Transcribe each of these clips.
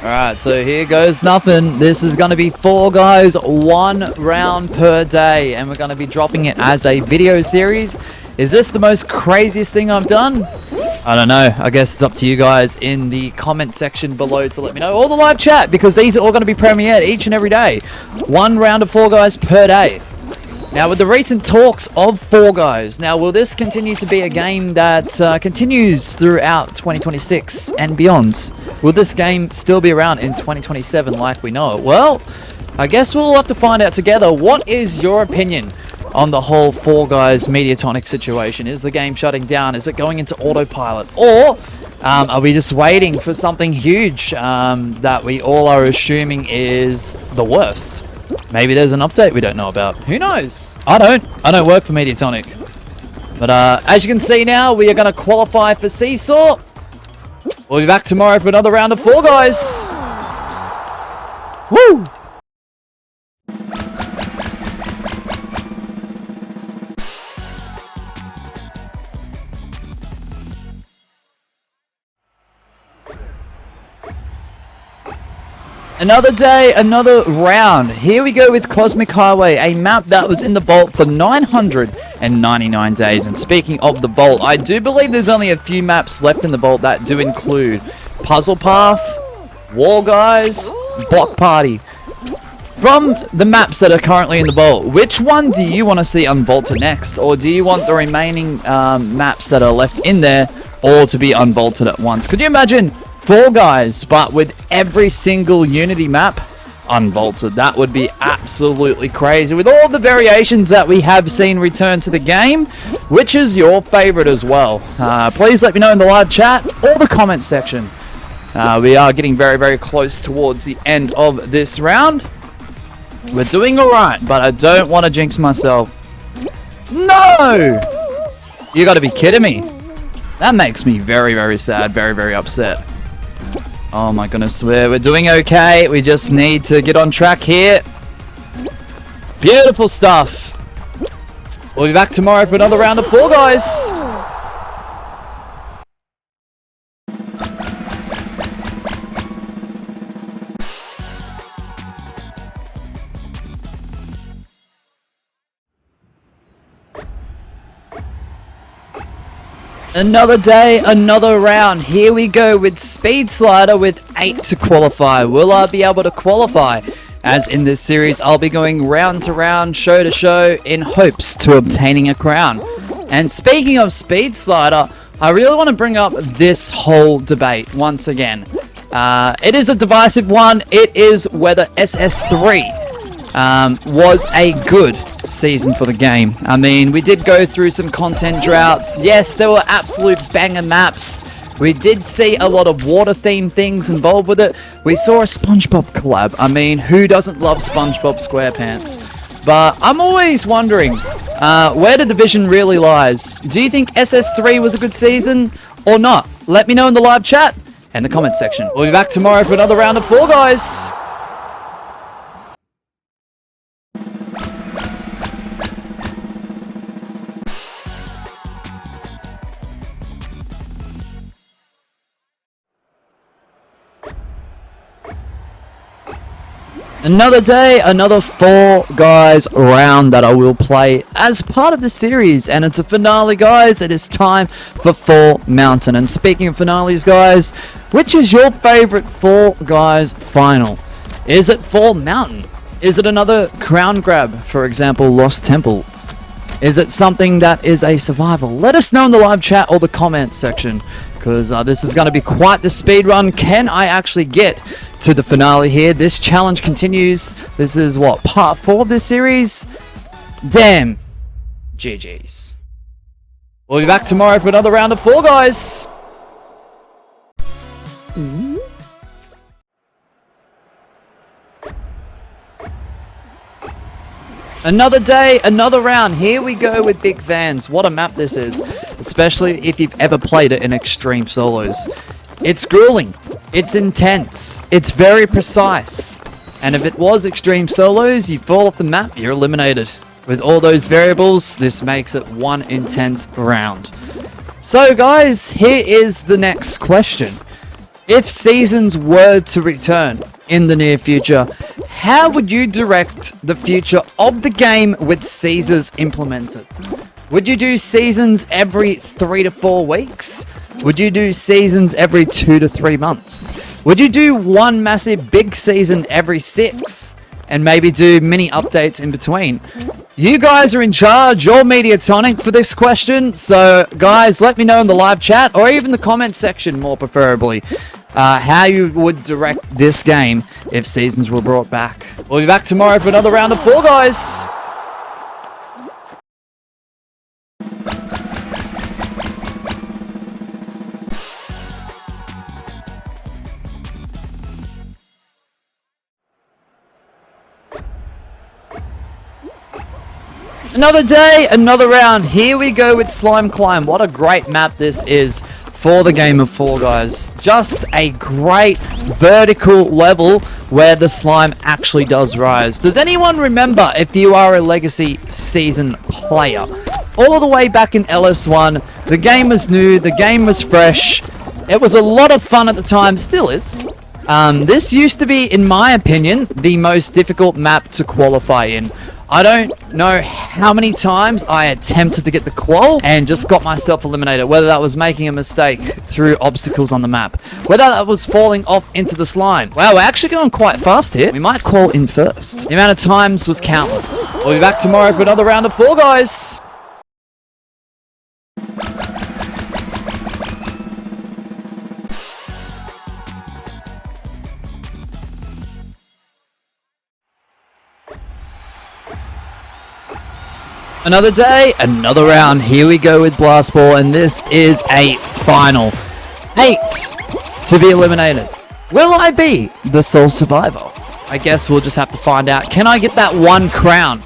Alright, so here goes nothing. This is going to be 4 guys, 1 round per day, and we're going to be dropping it as a video series. Is this the most craziest thing I've done? I don't know. I guess it's up to you guys in the comment section below to let me know. Or the live chat, because these are all going to be premiered each and every day. 1 round of 4 guys per day. Now, with the recent talks of 4 guys, now will this continue to be a game that continues throughout 2026 and beyond? Will this game still be around in 2027 like we know it? Well, I guess we'll have to find out together. What is your opinion on the whole 4 guys Mediatonic situation? Is the game shutting down? Is it going into autopilot? Or are we just waiting for something huge that we all are assuming is the worst? Maybe there's an update we don't know about. Who knows? I don't work for Mediatonic. But as you can see now, we are going to qualify for Seesaw. We'll be back tomorrow for another round of 4 guys. Woo! Another day, another round. Here we go with Cosmic Highway, a map that was in the vault for 999 days. And speaking of the vault, I do believe there's only a few maps left in the vault that do include Puzzle Path, Wall Guys, Block Party. From the maps that are currently in the vault, which one do you want to see unvaulted next? Or do you want the remaining maps that are left in there all to be unvaulted at once? Could you imagine 4 guys, but with every single Unity map unvaulted? That would be absolutely crazy. With all the variations that we have seen return to the game, which is your favorite as well? Please let me know in the live chat or the comment section. We are getting very, very close towards the end of this round. We're doing alright, but I don't want to jinx myself. No! You gotta be kidding me. That makes me very, very sad, very, very upset. Oh my goodness, we're doing okay. We just need to get on track here. Beautiful stuff. We'll be back tomorrow for another round of 4 guys. Another day, another round. Here we go with Speed Slider with 8 to qualify. Will I be able to qualify? As in this series, I'll be going round to round, show to show, in hopes to obtaining a crown. And speaking of Speed Slider, I really want to bring up this whole debate once again. It is a divisive one. It is whether SS3 was a good season for the game. I mean, we did go through some content droughts. Yes, there were absolute banger maps. We did see a lot of water themed things involved with it. We saw a SpongeBob collab. I mean, who doesn't love SpongeBob SquarePants? But I'm always wondering where the division really lies. Do you think SS3 was a good season or not? Let me know in the live chat and the comment section. We'll be back tomorrow for another round of 4 guys. Another day, another 4 guys round that I will play as part of the series, and it's a finale, guys. It is time for 4 Mountain. And speaking of finales, guys, which is your favorite 4 guys final? Is it 4 Mountain? Is it another crown grab, for example, Lost Temple? Is it something that is a survival? Let us know in the live chat or the comment section, because this is going to be quite the speed run. Can I actually get to the finale here? This challenge continues. This is what, part 4 of this series? Damn. GG's. We'll be back tomorrow for another round of 4 guys. Another day, another round. Here we go with Big Vans. What a map this is, especially if you've ever played it in Extreme Solos. It's grueling. It's intense. It's very precise. And if it was Extreme Solos, you fall off the map, you're eliminated. With all those variables, this makes it one intense round. So guys, here is the next question. If seasons were to return in the near future, how would you direct the future of the game with Caesars implemented? Would you do seasons every 3 to 4 weeks? Would you do seasons every 2 to 3 months? Would you do one massive big season every 6? And maybe do mini updates in between? You guys are in charge. You're Mediatonic for this question. So, guys, let me know in the live chat or even the comment section, more preferably, how you would direct this game if seasons were brought back. We'll be back tomorrow for another round of Fall Guys. Another day, another round. Here we go with Slime Climb. What a great map this is for the game of Fall Guys. Just a great vertical level where the slime actually does rise. Does anyone remember, if you are a Legacy Season player, all the way back in LS1, the game was new, the game was fresh. It was a lot of fun at the time, still is. This used to be, in my opinion, the most difficult map to qualify in. I don't know how many times I attempted to get the qual and just got myself eliminated, whether that was making a mistake through obstacles on the map, whether that was falling off into the slime. Wow, we're actually going quite fast here. We might qual in first. The amount of times was countless. We'll be back tomorrow for another round of Fall Guys. Another day, another round. Here we go with Blast Ball, and this is a final 8 to be eliminated. Will I be the sole survivor? I guess we'll just have to find out. Can I get that one crown?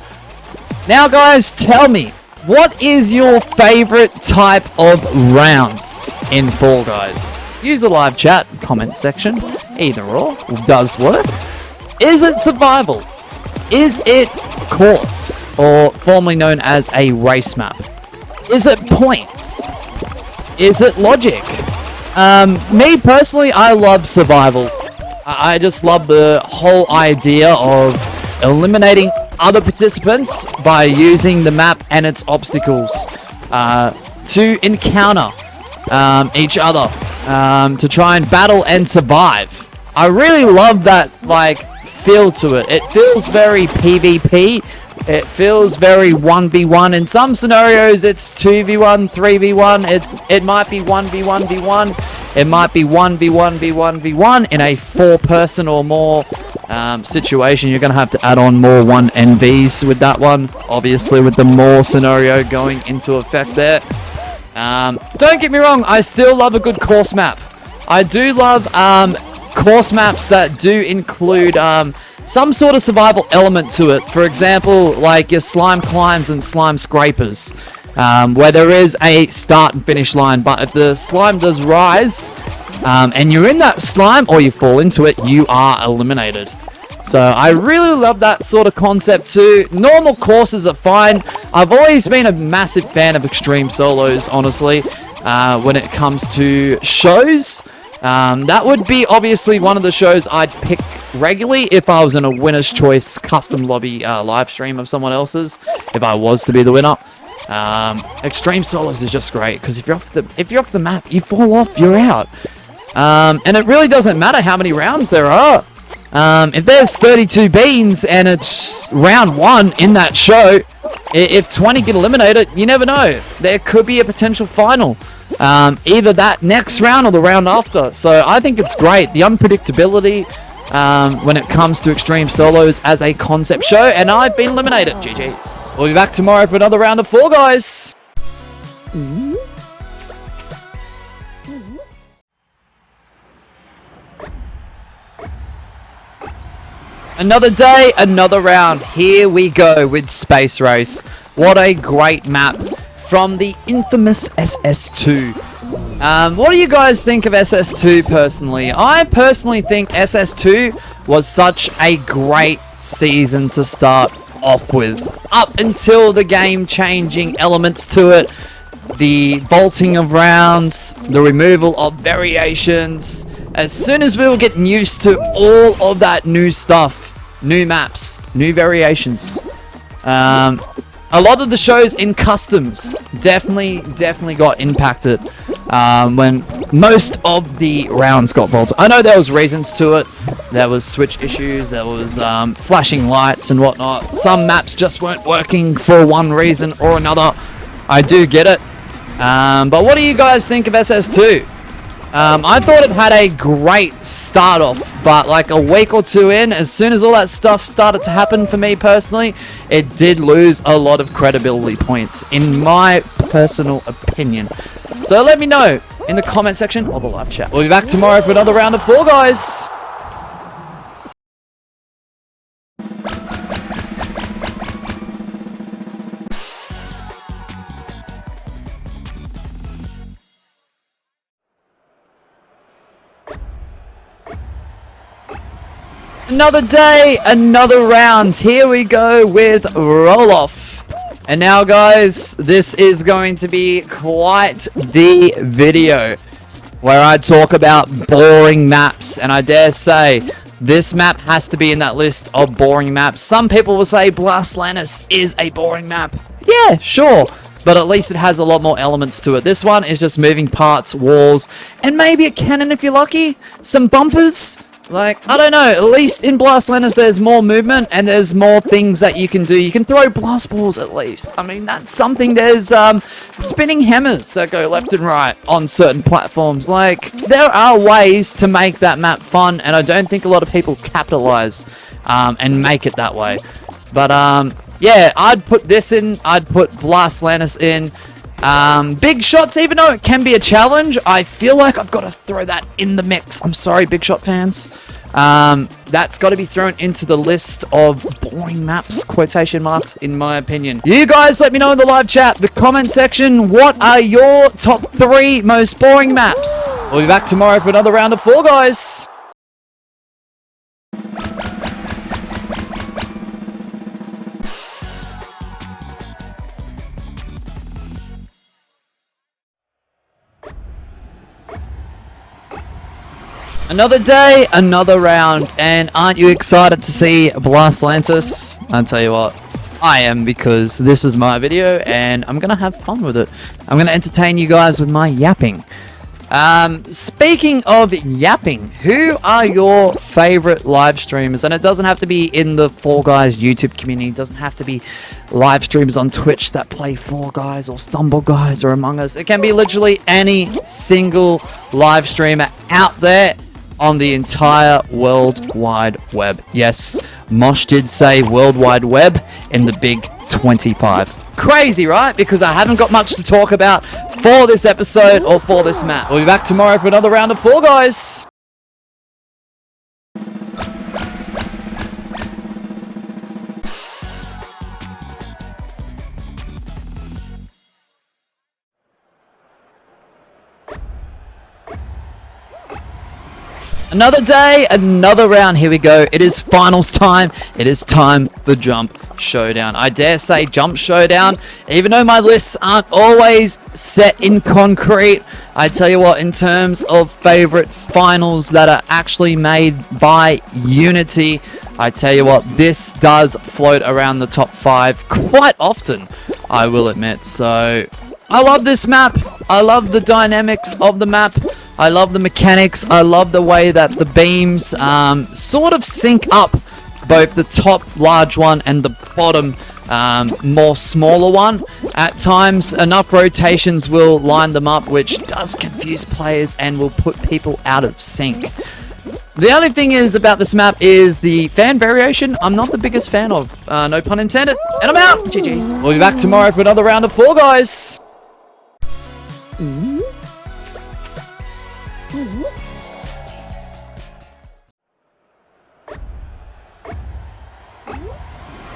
Now, guys, tell me, what is your favorite type of rounds in Fall Guys? Use the live chat comment section. Either or does work. Is it survival? Is it course, or formerly known as a race map? Is it points? Is it logic? Me personally, I love survival. I just love the whole idea of eliminating other participants by using the map and its obstacles to encounter each other, to try and battle and survive. I really love that, feel to it. It feels very PvP. It feels very 1v1. In some scenarios, it's 2v1, 3v1. It might be 1v1v1. It might be 1v1v1v1 in a 4-person or more situation. You're going to have to add on more 1NVs with that one. Obviously, with the more scenario going into effect there. Don't get me wrong. I still love a good course map. I do love course maps that do include some sort of survival element to it. For example, like your slime climbs and slime scrapers, where there is a start and finish line, but if the slime does rise and you're in that slime or you fall into it, you are eliminated. So I really love that sort of concept too. Normal courses are fine. I've always been a massive fan of extreme solos, honestly, when it comes to shows. That would be obviously one of the shows I'd pick regularly if I was in a winner's choice custom lobby live stream of someone else's, if I was to be the winner. Extreme solos is just great because if you're off the map, you fall off, you're out. And it really doesn't matter how many rounds there are. If there's 32 beans and it's round 1 in that show, if 20 get eliminated, you never know. There could be a potential final. Either that next round or the round after. So I think it's great. The unpredictability when it comes to extreme solos as a concept show. And I've been eliminated. GG's. We'll be back tomorrow for another round of Fall Guys. Another day, another round. Here we go with Space Race. What a great map from the infamous SS2. What do you guys think of SS2 personally? I personally think SS2 was such a great season to start off with. Up until the game-changing elements to it, the vaulting of rounds, the removal of variations, as soon as we were getting used to all of that new stuff, new maps, new variations, a lot of the shows in customs definitely got impacted when most of the rounds got vaulted. I know there was reasons to it. There was switch issues, there was flashing lights and whatnot. Some maps just weren't working for one reason or another. I do get it. But what do you guys think of SS2? I thought it had a great start off, but like a week or two in, as soon as all that stuff started to happen for me personally, it did lose a lot of credibility points, in my personal opinion. So let me know in the comment section or the live chat. We'll be back tomorrow for another round of Fall Guys. Another day, another round. Here we go with Roll-Off. And now, guys, this is going to be quite the video where I talk about boring maps. And I dare say, this map has to be in that list of boring maps. Some people will say Blast Lannis is a boring map. Yeah, sure. But at least it has a lot more elements to it. This one is just moving parts, walls, and maybe a cannon if you're lucky. Some bumpers. Like, I don't know, at least in Blast Lannis there's more movement and there's more things that you can do. You can throw blast balls at least. I mean, that's something. There's spinning hammers that go left and right on certain platforms. Like, there are ways to make that map fun, and I don't think a lot of people capitalize and make it that way. But yeah, I'd put this in. I'd put Blast Lannis in. Big shots, even though it can be a challenge, I feel like I've got to throw that in the mix. I'm sorry, Big Shot fans. That's got to be thrown into the list of boring maps, quotation marks, in my opinion. You guys let me know in the live chat, the comment section, what are your top 3 most boring maps? We'll be back tomorrow for another round of Fall Guys. Another day, another round, and aren't you excited to see Blast Lannis? I'll tell you what, I am, because this is my video and I'm gonna have fun with it. I'm gonna entertain you guys with my yapping. Speaking of yapping, who are your favorite live streamers? And it doesn't have to be in the Fall Guys YouTube community. It doesn't have to be live streamers on Twitch that play Fall Guys or Stumble Guys or Among Us. It can be literally any single live streamer out there on the entire World Wide Web. Yes, Mosh did say World Wide Web in the big 25. Crazy, right? Because I haven't got much to talk about for this episode or for this map. We'll be back tomorrow for another round of Fall Guys. Another day, another round. Here we go. It is finals time. It is time for Jump Showdown. I dare say Jump Showdown, even though my lists aren't always set in concrete, I tell you what, in terms of favorite finals that are actually made by Unity, I tell you what, this does float around the top 5 quite often, I will admit. So I love this map. I love the dynamics of the map. I love the mechanics. I love the way that the beams sort of sync up both the top large one and the bottom more smaller one. At times, enough rotations will line them up, which does confuse players and will put people out of sync. The only thing is about this map is the fan variation. I'm not the biggest fan of. No pun intended. And I'm out. GG's. We'll be back tomorrow for another round of Fall Guys.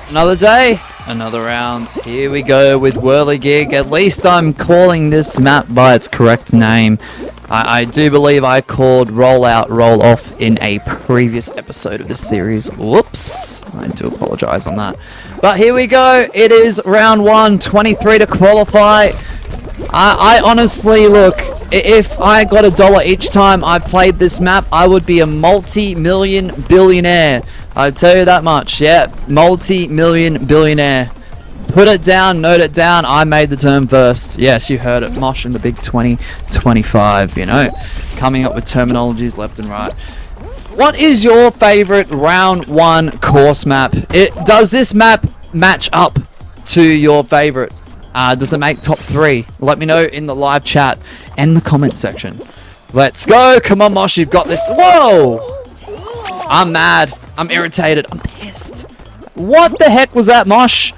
Another day, another round. Here we go with Whirligig. At least I'm calling this map by its correct name. I do believe I called Rollout Roll-Off in a previous episode of this series. Whoops. I do apologize on that. But here we go. It is round 1, 23 to qualify. I honestly, look, if I got $1 each time I played this map, I would be a multi-million billionaire. I tell you that much. Yeah, multi-million billionaire. Put it down, note it down. I made the term first. Yes, you heard it. Mosh in the big 2025, you know. Coming up with terminologies left and right. What is your favorite round 1 course map? Does this map match up to your favorite? Does it make top 3? Let me know in the live chat and the comment section. Let's go. Come on, Mosh. You've got this. Whoa. I'm mad. I'm irritated. I'm pissed. What the heck was that, Mosh?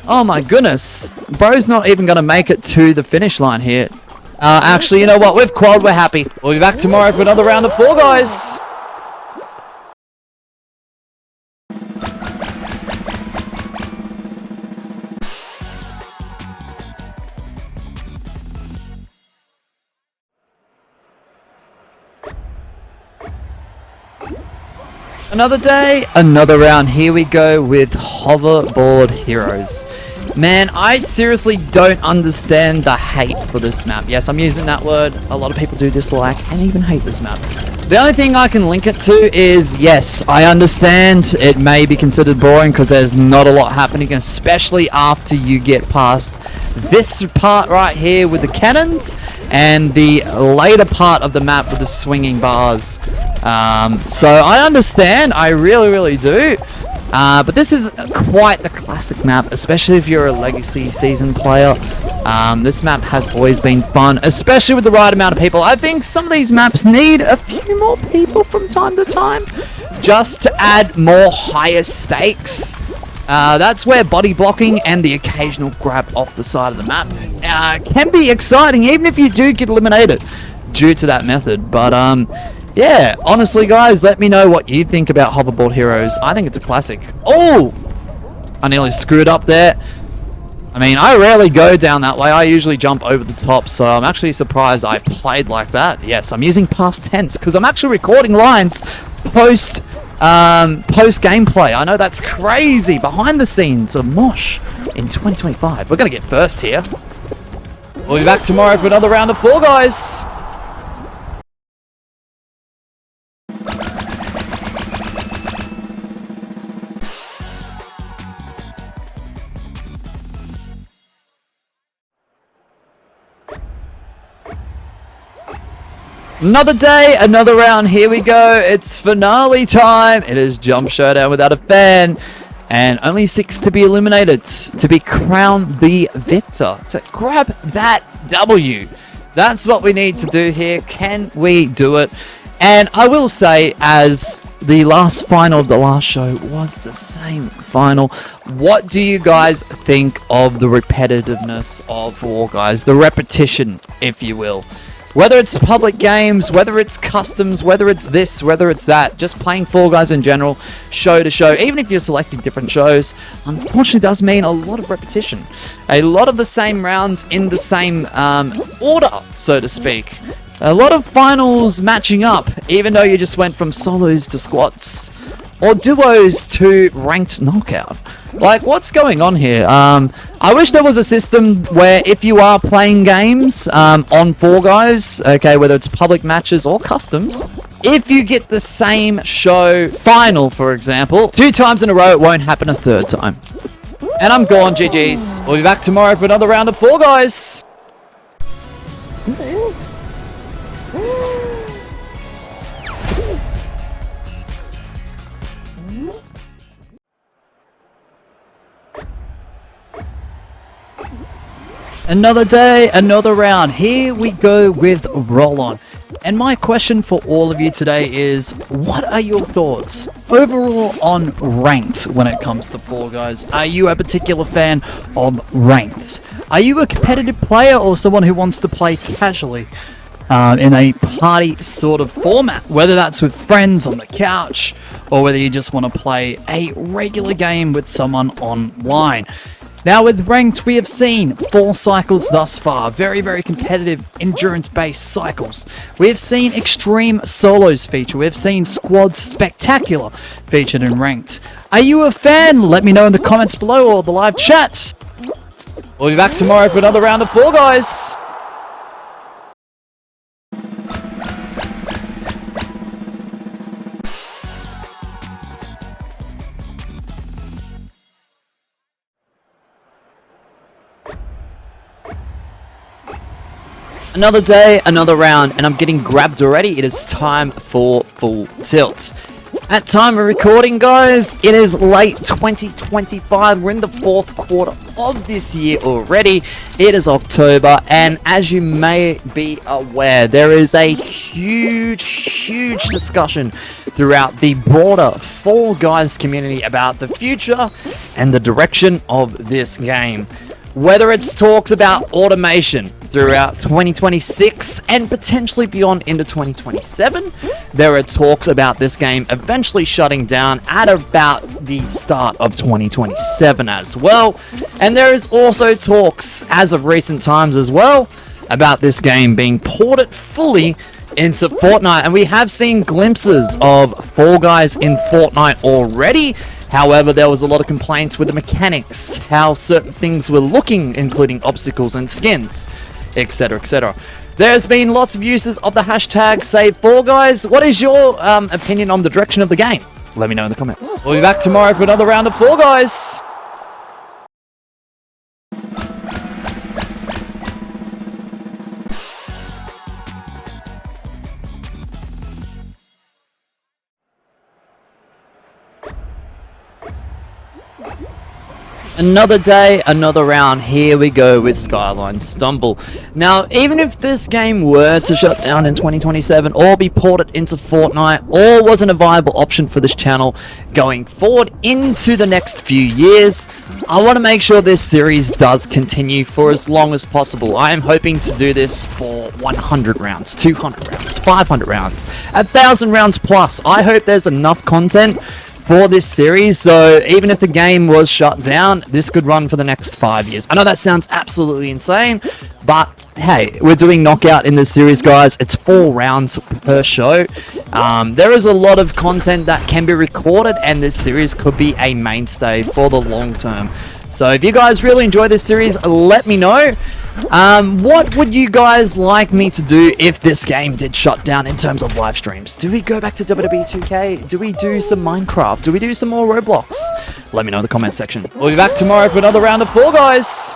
Oh my goodness. Bro's not even going to make it to the finish line here. Actually, you know what? We've quad. We're happy. We'll be back tomorrow for another round of Fall Guys. Another day, another round. Here we go with Hoverboard Heroes. Man, I seriously don't understand the hate for this map. Yes, I'm using that word. A lot of people do dislike and even hate this map. The only thing I can link it to is, yes, I understand it may be considered boring because there's not a lot happening, especially after you get past this part right here with the cannons and the later part of the map with the swinging bars. So I understand, I really do. But this is quite the classic map, especially if you're a Legacy Season player. This map has always been fun, especially with the right amount of people. I think some of these maps need a few more people from time to time, just to add more higher stakes. That's where body blocking and the occasional grab off the side of the map can be exciting, even if you do get eliminated due to that method. But yeah, honestly, guys, let me know what you think about Hoverboard Heroes. I think it's a classic. Oh! I nearly screwed up there. I mean, I rarely go down that way. I usually jump over the top, so I'm actually surprised I played like that. Yes, I'm using past tense because I'm actually recording lines post gameplay. I know that's crazy. Behind the scenes of Mosh in 2025. We're going to get first here. We'll be back tomorrow for another round of Fall Guys. Another day, another round. Here we go. It's finale time. It is Jump Showdown without a fan. And only 6 to be eliminated to be crowned the victor. To grab that W. That's what we need to do here. Can we do it? And I will say, as the last final of the last show was the same final, what do you guys think of the repetitiveness of Fall Guys? The repetition, if you will. Whether it's public games, whether it's customs, whether it's this, whether it's that, just playing Fall Guys in general, show to show, even if you're selecting different shows, unfortunately does mean a lot of repetition. A lot of the same rounds in the same order, so to speak. A lot of finals matching up, even though you just went from solos to squads, or duos to ranked knockout. Like, what's going on here? I wish there was a system where if you are playing games on Fall Guys, okay, whether it's public matches or customs, if you get the same show final, for example, 2 times in a row, it won't happen a 3rd time. And I'm gone, GG's. We'll be back tomorrow for another round of Fall Guys. Another day, another round. Here we go with Roll On. And my question for all of you today is, what are your thoughts overall on ranked when it comes to Fall Guys? Are you a particular fan of ranked? Are you a competitive player or someone who wants to play casually in a party sort of format? Whether that's with friends on the couch or whether you just want to play a regular game with someone online. Now with ranked, we have seen 4 cycles thus far, very competitive endurance-based cycles. We have seen extreme solos feature, we have seen squad spectacular featured in ranked. Are you a fan? Let me know in the comments below or the live chat. We'll be back tomorrow for another round of Fall Guys. Another day, another round, and I'm getting grabbed already. It is time for Full Tilt. At time of recording, guys, it is late 2025. We're in the 4th quarter of this year already. It is October, and as you may be aware, there is a huge discussion throughout the broader Fall Guys community about the future and the direction of this game. Whether it's talks about automation throughout 2026 and potentially beyond into 2027, there are talks about this game eventually shutting down at about the start of 2027 as well. And there is also talks, as of recent times as well, about this game being ported fully into Fortnite. And we have seen glimpses of Fall Guys in Fortnite already. However, there was a lot of complaints with the mechanics, how certain things were looking, including obstacles and skins, etc, etc. There's been lots of uses of the hashtag #SaveFallGuys. What is your opinion on the direction of the game? Let me know in the comments. We'll be back tomorrow for another round of Fall Guys. Another day, another round. Here we go with Skyline Stumble. Now, even if this game were to shut down in 2027 or be ported into Fortnite or wasn't a viable option for this channel going forward into the next few years, I want to make sure this series does continue for as long as possible. I am hoping to do this for 100 rounds, 200 rounds, 500 rounds, 1,000 rounds plus. I hope there's enough content for this series, so even if the game was shut down, this could run for the next 5 years. I know that sounds absolutely insane, but hey, we're doing knockout in this series, guys. It's 4 rounds per show. There is a lot of content that can be recorded, and this series could be a mainstay for the long term. So if you guys really enjoy this series, let me know. What would you guys like me to do if this game did shut down in terms of live streams? Do we go back to WWE 2K? Do we do some Minecraft? Do we do some more Roblox? Let me know in the comment section. We'll be back tomorrow for another round of Fall Guys.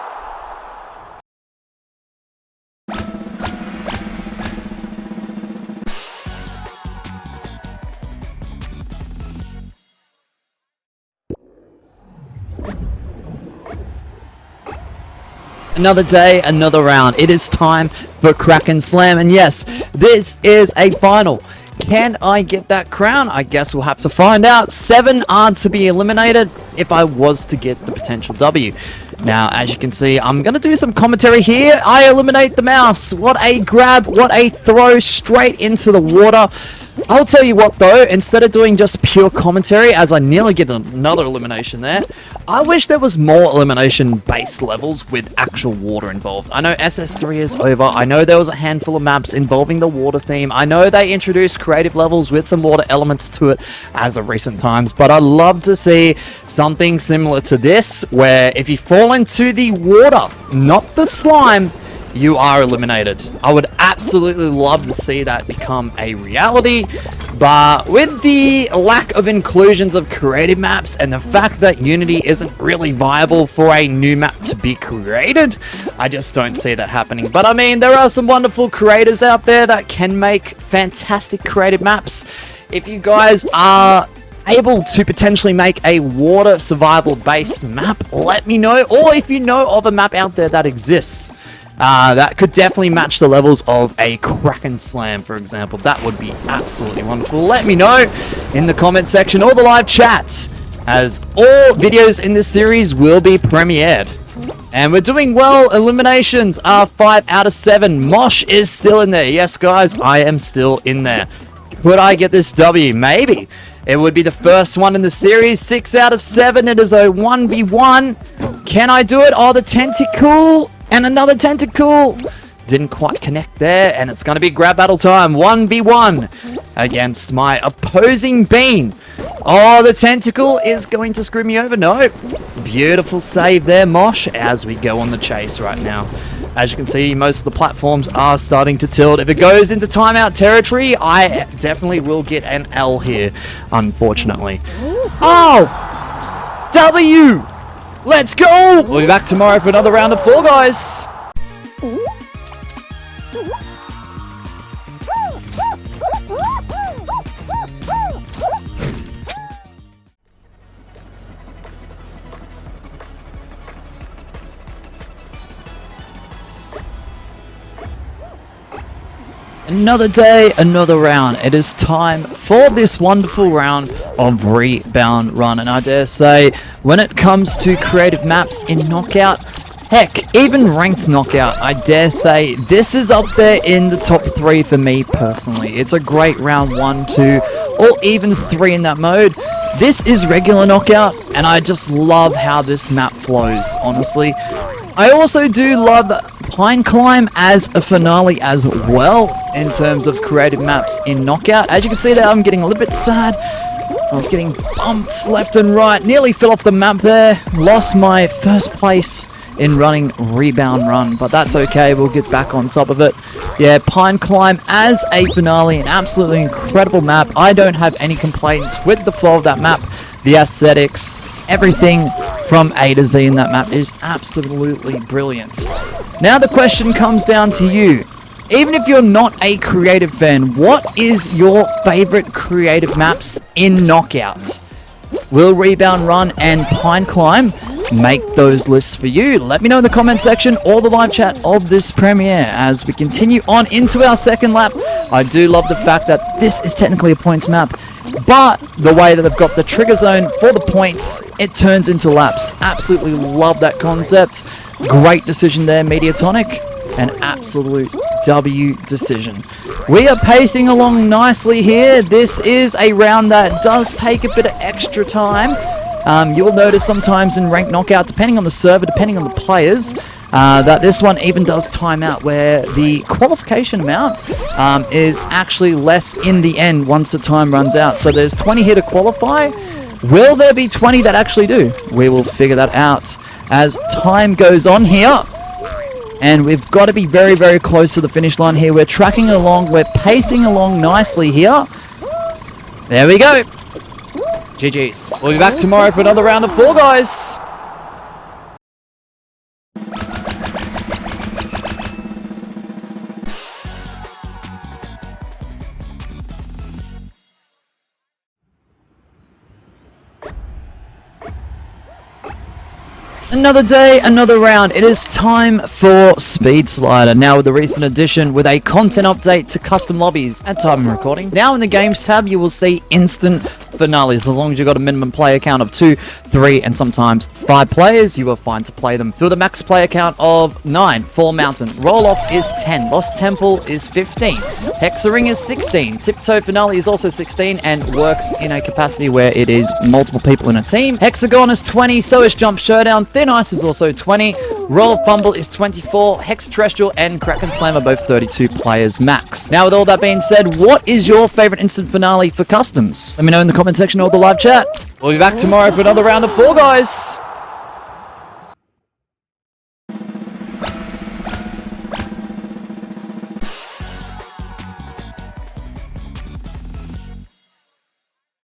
Another day, another round. It is time for Kraken Slam, and yes, this is a final. Can I get that crown? I guess we'll have to find out. 7 are to be eliminated if I was to get the potential W. Now, as you can see, I'm going to do some commentary here. I eliminate the mouse. What a grab, what a throw straight into the water. I'll tell you what though, instead of doing just pure commentary, as I nearly get another elimination there, I wish there was more elimination based levels with actual water involved. I know SS3 is over, I know there was a handful of maps involving the water theme, I know they introduced creative levels with some water elements to it as of recent times, but I'd love to see something similar to this, where if you fall into the water, not the slime, you are eliminated. I would absolutely love to see that become a reality, but with the lack of inclusions of creative maps and the fact that Unity isn't really viable for a new map to be created, I just don't see that happening. But I mean, there are some wonderful creators out there that can make fantastic creative maps. If you guys are able to potentially make a water survival based map, let me know, or if you know of a map out there that exists that could definitely match the levels of a Kraken Slam, for example. That would be absolutely wonderful. Let me know in the comment section or the live chats, as all videos in this series will be premiered. And we're doing well. Eliminations are 5 out of 7. Mosh is still in there. Yes, guys, I am still in there. Could I get this W? Maybe. It would be the first one in the series. 6 out of 7. It is a 1v1. Can I do it? Oh, the tentacle. And another tentacle. Didn't quite connect there. And it's going to be grab battle time. 1v1 against my opposing bean. Oh, the tentacle is going to screw me over. No. Beautiful save there, Mosh, as we go on the chase right now. As you can see, most of the platforms are starting to tilt. If it goes into timeout territory, I definitely will get an L here, unfortunately. Oh! W! Let's go! We'll be back tomorrow for another round of Fall Guys. Another day, another round. It is time for this wonderful round of Rebound Run. And I dare say, when it comes to creative maps in Knockout, heck, even ranked Knockout, I dare say this is up there in the top 3 for me personally. It's a great round 1, 2, or even 3 in that mode. This is regular Knockout, and I just love how this map flows, honestly. I also do love Pine Climb as a finale as well, in terms of creative maps in Knockout. As you can see there, I'm getting a little bit sad. I was getting bumped left and right, nearly fell off the map there, lost my first place in running Rebound Run, but that's okay, we'll get back on top of it. Yeah, Pine Climb as a finale, an absolutely incredible map. I don't have any complaints with the flow of that map, the aesthetics, everything from A to Z in that map is absolutely brilliant. Now the question comes down to you. Even if you're not a creative fan, what is your favorite creative maps in Knockout? Will Rebound Run and Pine Climb make those lists for you? Let me know in the comment section or the live chat of this premiere as we continue on into our second lap. I do love the fact that this is technically a points map, but the way that they've got the trigger zone for the points, it turns into laps. Absolutely love that concept. Great decision there, Mediatonic. An absolute W decision. We are pacing along nicely here. This is a round that does take a bit of extra time. You will notice sometimes in ranked Knockout, depending on the server, depending on the players, that this one even does time out, where the qualification amount is actually less in the end once the time runs out. So there's 20 here to qualify. Will there be 20 that actually do? We will figure that out as time goes on here. And we've got to be very, very close to the finish line here. We're tracking along. We're pacing along nicely here. There we go. GG's. We'll be back tomorrow for another round of Fall Guys. Another day, another round. It is time for Speed Slider. Now with the recent addition with a content update to custom lobbies at time of recording. Now in the games tab, you will see instant finales. As long as you've got a minimum player count of 2, 3, and sometimes 5 players, you are fine to play them. So with a max player count of 9, Fall Mountain. Roll Off is 10. Lost Temple is 15. Hexaring is 16. Tiptoe Finale is also 16 and works in a capacity where it is multiple people in a team. Hexagon is 20. So is Jump Showdown. Thin Ice is also 20. Roll of Fumble is 24. Hexaterrestrial and Kraken Slam are both 32 players max. Now with all that being said, what is your favorite instant finale for customs? Let me know in the comment section or the live chat. We'll be back tomorrow for another round of Fall Guys.